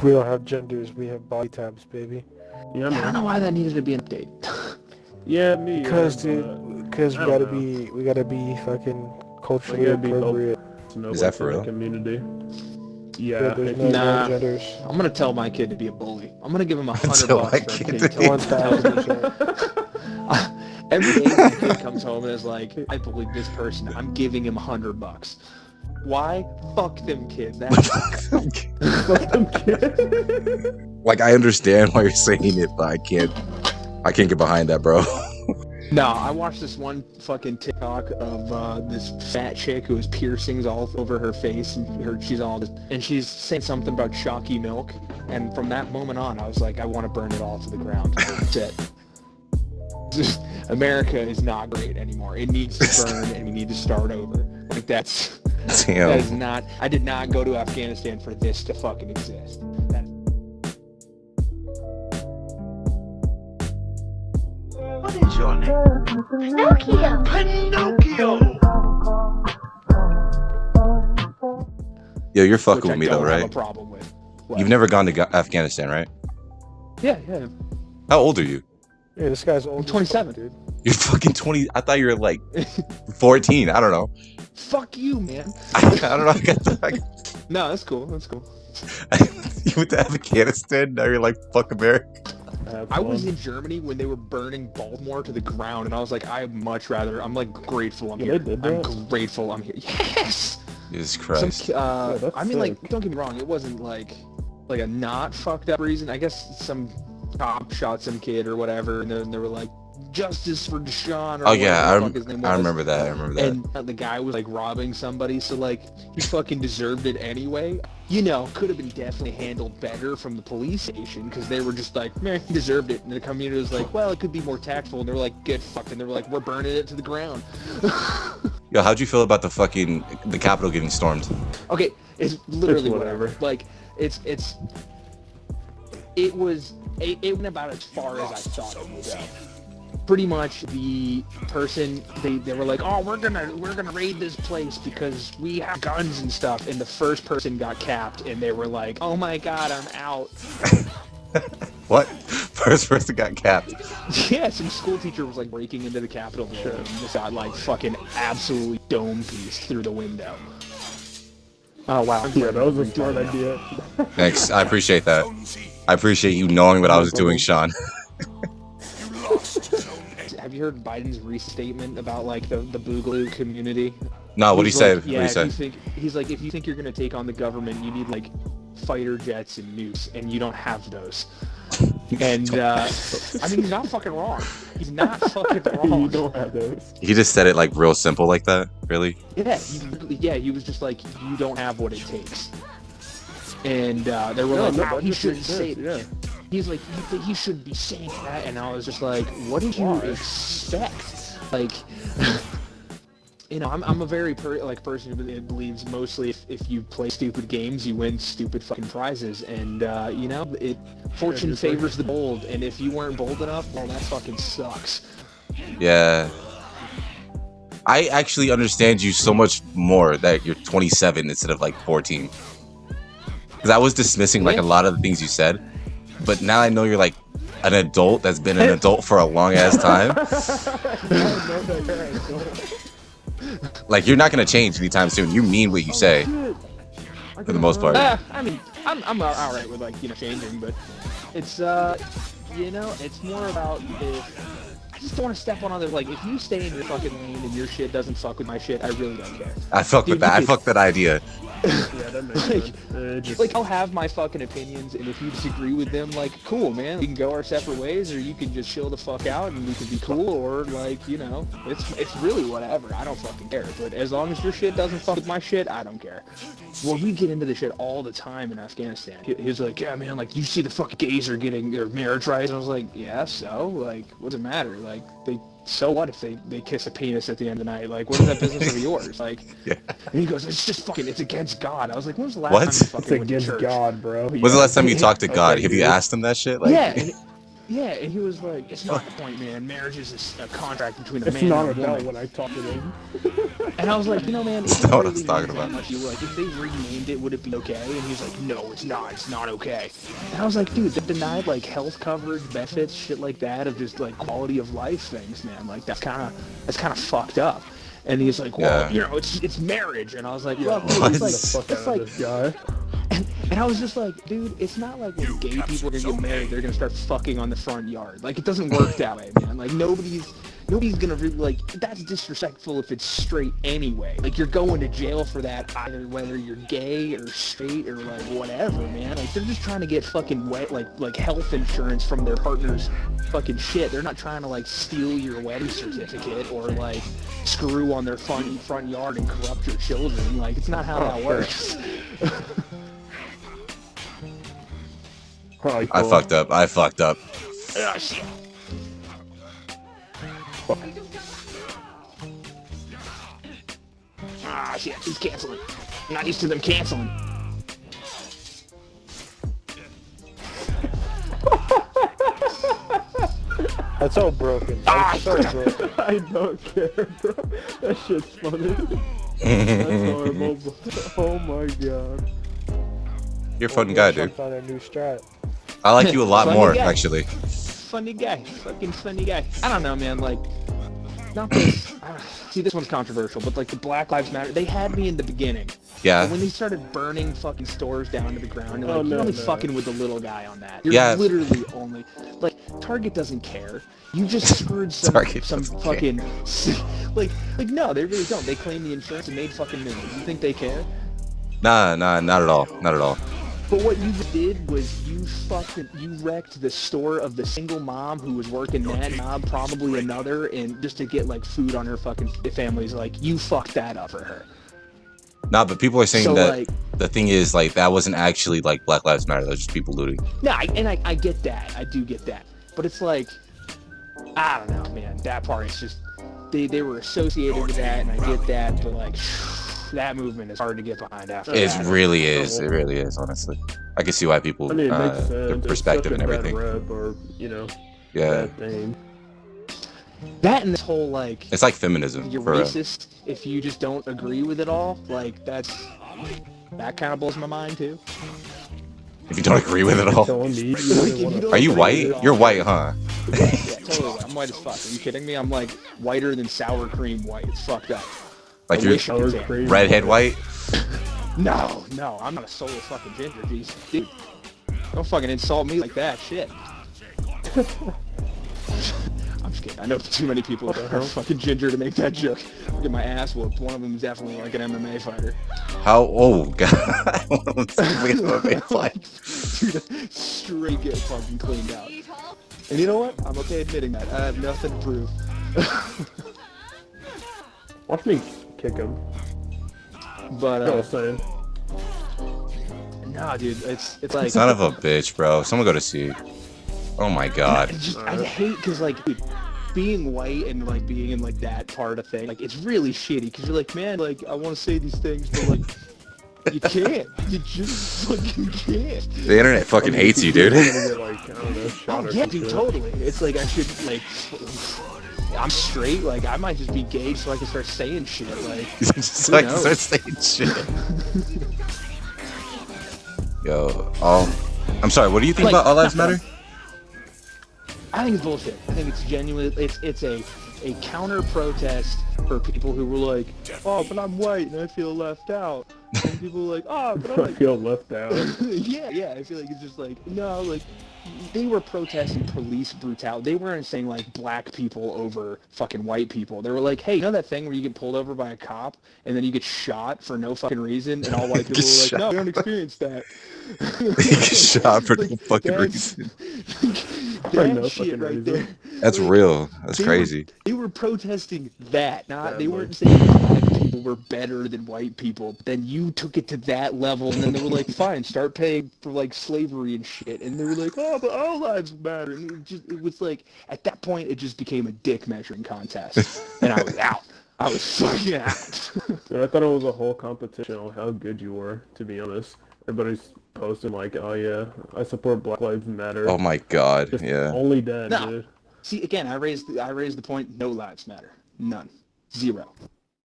We don't have genders. We have body types, baby. Yeah, I don't man. know why that needed to be an update. Yeah, me. Because, dude, because I don't know. we gotta be fucking We culturally gotta be appropriate. to know Is that what's for in the real? community. Yeah, Yeah, there's if no you- Nah. genders. I'm gonna tell my kid to be a bully. I'm gonna give him $100 Tell my for every kid day to he be- tells me. 1000%. Every day my kid comes home and is like, I bullied this person. I'm giving him $100. Why? Fuck them kids. That's fuck them kids. Like, I understand why you're saying it, but I can't get behind that, bro. No, I watched this one fucking TikTok of this fat chick who has piercings all over her face, and she's saying something about chalky milk, and from that moment on, I was like, I want to burn it all to the ground. That's it. America is not great anymore. It needs to burn, and we need to start over. Like that is Damn. not. I did not go to Afghanistan for this to fucking exist. What is your name? Pinocchio. Pinocchio! Yo, you're Which fucking I with me don't though, have a right? problem with. What? You've never gone to Afghanistan, right? Yeah. How old are you? Yeah, this guy's old. I'm 27, dude. You're fucking 20. I thought you were like 14. I don't know. Fuck you, man. I don't know. No, that's cool. That's cool. You went to Afghanistan. Now you're like, fuck America. I was in Germany when they were burning Baltimore to the ground, and I was like, I'm like grateful I'm Yeah, here. they did I'm that? grateful I'm here. Yes! Jesus Christ. that's I mean, like, sick. don't get me wrong, it wasn't like a not fucked up reason. I guess some cop shot some kid or whatever, and then they were like, justice for Deshaun or Oh yeah, whatever the fuck his name was. I remember that. I remember that. And the guy was like robbing somebody, so like he fucking deserved it anyway. You know, could have been definitely handled better from the police station because they were just like, man, he deserved it. And the community was like, well, it could be more tactful. And they were like, get fucked. And they were like, we're burning it to the ground. Yo, how'd you feel about the Capitol getting stormed? Okay, it's literally It's whatever. whatever. Like, it went about as far as I thought it would go. Pretty much the person they were like, oh, we're gonna raid this place because we have guns and stuff, and the first person got capped, and they were like, oh my god, I'm out. What? First person got capped. Yeah, some school teacher was like breaking into the Capitol building and just got like fucking absolutely dome pieced through the window. Oh wow. Yeah, that was a smart idea. Thanks. I appreciate that. I appreciate you knowing what I was doing, Sean. Have you heard Biden's restatement about like the Boogaloo community? No, what'd he He's say? like, What'd he say? He's like, if you think you're gonna take on the government, you need like fighter jets and nukes, and you don't have those. And I mean, he's not fucking wrong. He's not fucking You wrong. don't have those. He just said it like real simple like that. Really? Yeah, he was just like, you don't have what it takes. And they were No, like, no, wow, that he just shouldn't makes say sense, it. He's like, he shouldn't be saying that. And I was just like, what did you Why? expect? Like, you know, I'm a very person who believes mostly if you play stupid games, you win stupid fucking prizes. And, you know, fortune just like- favors the bold. And if you weren't bold enough, well, that fucking sucks. Yeah. I actually understand you so much more that you're 27 instead of like 14. Because I was dismissing like a lot of the things you said, but now I know you're like an adult that's been an adult for a long ass time. Like you're not gonna change anytime soon. You mean what you say, for the most part. I mean, I'm all right with like, you know, changing, but it's you know, it's more about if I just don't want to step on other, like, if you stay in your fucking lane and your shit doesn't fuck with my shit, I really don't care. I fuck with Dude, that. I you fuck that idea. Yeah, that makes Like- sense. Just, Like, I'll have my fucking opinions, and if you disagree with them, like, cool, man, we can go our separate ways, or you can just chill the fuck out and we can be cool, or like, you know, it's really whatever. I don't fucking care. But as long as your shit doesn't fuck with my shit, I don't care. Well, we get into this shit all the time in Afghanistan. He's like, yeah, man, like, you see the fucking gays are getting their marriage rights. And I was like, yeah, so? Like, what's it matter? Like, so what if they kiss a penis at the end of the night? Like, what is that business of yours? Like, Yeah. and he goes, it's just fucking, it's against God. I was like, when was the last What? time you it's fucking went to against church? God, bro. When's the last time you talked to God? Okay, Have you dude. asked him that shit? Like, Yeah, and Yeah, and he was like, it's not the point, man. Marriage is a contract between a It's man not and a about woman. what I talk to them. And I was like, you know, man, That's if not you what I really was talking meant that about. much, you were like, if they renamed it, would it be okay? And he's like, no, it's not okay. And I was like, dude, they denied like health coverage, benefits, shit like that, of just like quality of life things, man. Like that's kind of fucked up. And he's like, well, Yeah. you know, it's marriage. And I was like, well, dude, What? it's like, Get the fuck it's out like, of this guy. and I was just like, dude, it's not like when gay people are gonna get married, they're gonna start fucking on the front yard. Like, it doesn't work that way, man. Like, nobody's gonna really, like, that's disrespectful if it's straight anyway. Like, you're going to jail for that, either whether you're gay or straight or, like, whatever, man. Like, they're just trying to get fucking like health insurance from their partner's fucking shit. They're not trying to, like, steal your wedding certificate or, like, screw on their front yard and corrupt your children. Like, it's not how that works. Probably I cool. fucked up. Ah, shit. Ah, shit, he's canceling. I'm not used to them canceling. That's so broken. Ah, That's so broken. I don't care, bro. That shit's funny. That's horrible. Oh my god. You're a fun guy, dude. Jumped on their new strat. I like you a lot Funny more, guy. actually. Funny guy. Fucking funny guy. I don't know, man, like, not this. See, this one's controversial, but like the Black Lives Matter, they had me in the beginning. Yeah. But when they started burning fucking stores down to the ground, you're Oh, like, you're no, only no. fucking with the little guy on that. You're Yeah. literally only, like, Target doesn't care. You just screwed some Target some doesn't fucking, like no, they really don't. They claim the insurance and made fucking millions. You think they care? Nah, not at all. Not at all. But what you did was you wrecked the store of the single mom who was working that job, probably another, and just to get like food on her fucking family's, like, you fucked that up for her. Nah, but people are saying So, that like, the thing is, like, that wasn't actually, like, Black Lives Matter. That was just people looting. no, I get that. I do get that. But it's like, I don't know, man. That part is just, they were associated with that, and I get that, but like, that movement is hard to get behind after It that. really is. It really is, honestly. I can see why people, I mean, it makes sense. their It's perspective such and a everything. Bad rep or, you know, Yeah. bad thing. That and this whole, like, It's like feminism. you're For real. racist if you just don't agree with it all. Like, that kind of blows my mind, too. If you don't agree with it all. Telling me you Like, really if you wanna- don't Are you agree with it white? all- You're white, huh? Yeah, totally. I'm white as fuck. Are you kidding me? I'm like whiter than sour cream white. It's fucked up. Like I you're wish I Sour could say. cream. redhead white? No, I'm not a soulless fucking ginger, geez. Dude, don't fucking insult me like that, shit. I'm just kidding. I know too many people are fucking ginger to make that joke. I'll get my ass whooped. One of them is definitely like an MMA fighter. How? Oh, God. Wait, Like, dude, straight get fucking cleaned out. And you know what? I'm okay admitting that. I have nothing to prove. Watch me kick him. But, You know what I'm saying? no, dude, it's like... Son of a bitch, bro. Someone go to see. Oh my God. I hate because, like, dude, being white and, like, being in, like, that part of thing, like, it's really shitty because you're like, man, like, I want to say these things, but, like, you can't. You just fucking can't. The internet fucking hates you, dude. I'm gonna get, like, I don't know, shot Oh, or yeah, some dude, shit. totally. It's like I should, like, I'm straight. Like, I might just be gay so I can start saying shit. Like, Just so I can knows? start saying shit. Yo, I'm sorry. What do you think Like, about All Lives Matter? I think it's bullshit. I think it's genuine. It's a counter protest for people who were like, oh, but I'm white and I feel left out. And people were like, oh, but I'm I like, feel left out. yeah. I feel like it's just like, no, like, they were protesting police brutality. They weren't saying like black people over fucking white people. They were like, hey, you know that thing where you get pulled over by a cop and then you get shot for no fucking reason, and all white people Just were like, shot. no, we don't experience that. You get shot for no Like, fucking that's- reason. For that no shit fucking right reason. there. That's Like, real. That's they crazy. They were protesting that, not they Sadly. weren't saying black people were better than white people. But then you took it to that level, and then they were like, "Fine, start paying for like slavery and shit." And they were like, "Oh, but all lives matter." And it was like at that point, it just became a dick measuring contest, and I was out. I was fucking out. Dude, I thought it was a whole competition on how good you were, to be honest. Everybody's posting like, oh yeah, I support Black Lives Matter. Oh my god, Just yeah. only then, No. dude. See, again, I raised the point. No lives matter. None. Zero.